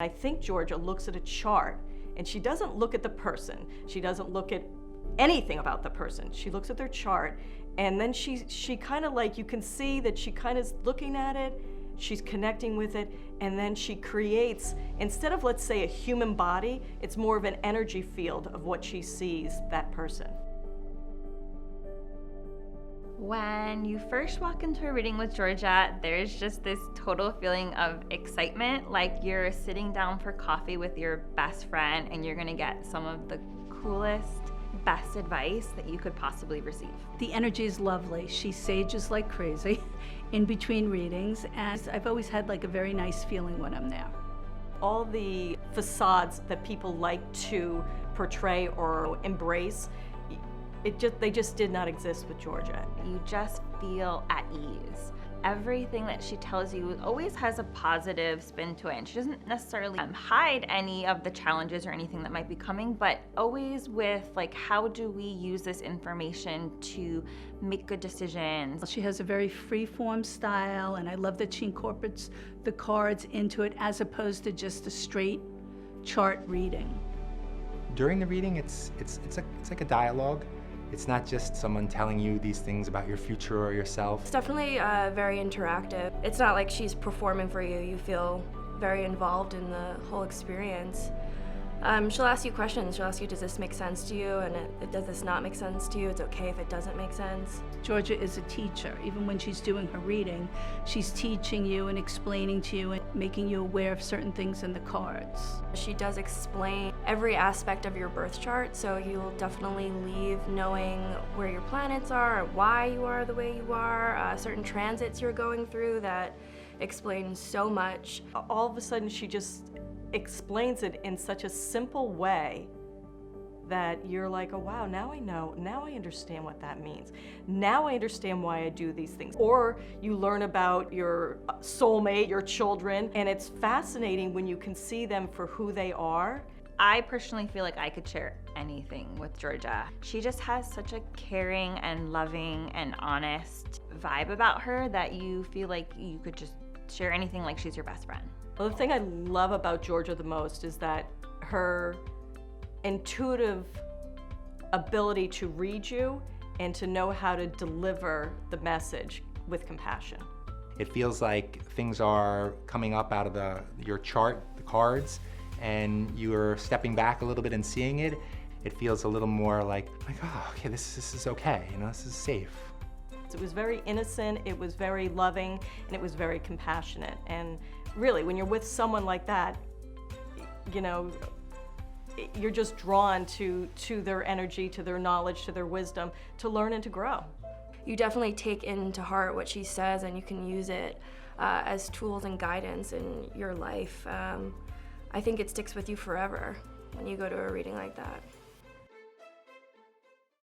I think Georgia looks at a chart and she doesn't look at the person. She doesn't look at anything about the person. She looks at their chart and then she kind of like, you can see that she kind of is looking at it, she's connecting with it, and then she creates, instead of let's say a human body, it's more of an energy field of what she sees that person. When you first walk into a reading with Georgia, there's just this total feeling of excitement, like you're sitting down for coffee with your best friend and you're gonna get some of the coolest, best advice that you could possibly receive. The energy is lovely. She sages like crazy in between readings, and I've always had like a very nice feeling when I'm there. All the facades that people like to portray or embrace, they just did not exist with Georgia. You just feel at ease. Everything that she tells you always has a positive spin to it, and she doesn't necessarily hide any of the challenges or anything that might be coming, but always with like, how do we use this information to make good decisions? She has a very free-form style, and I love that she incorporates the cards into it as opposed to just a straight chart reading. During the reading, it's like a dialogue. It's not just someone telling you these things about your future or yourself. It's definitely very interactive. It's not like she's performing for you. You feel very involved in the whole experience. She'll ask you questions. She'll ask you, does this make sense to you? And does this not make sense to you? It's okay if it doesn't make sense. Georgia is a teacher. Even when she's doing her reading, she's teaching you and explaining to you and making you aware of certain things in the cards. She does explain every aspect of your birth chart, so you'll definitely leave knowing where your planets are, why you are the way you are, certain transits you're going through that explain so much. All of a sudden she just explains it in such a simple way that you're like, oh wow, now I know, now I understand what that means. Now I understand why I do these things. Or you learn about your soulmate, your children, and it's fascinating when you can see them for who they are. I personally feel like I could share anything with Georgia. She just has such a caring and loving and honest vibe about her that you feel like you could just share anything like she's your best friend. Well, the thing I love about Georgia the most is that her intuitive ability to read you and to know how to deliver the message with compassion. It feels like things are coming up out of your chart, the cards, and you're stepping back a little bit and seeing it. It feels a little more like oh, okay, this is okay, you know, this is safe. It was very innocent, it was very loving, and it was very compassionate. And really, when you're with someone like that, you know, you're just drawn to their energy, to their knowledge, to their wisdom, to learn and to grow. You definitely take into heart what she says, and you can use it as tools and guidance in your life. I think it sticks with you forever when you go to a reading like that.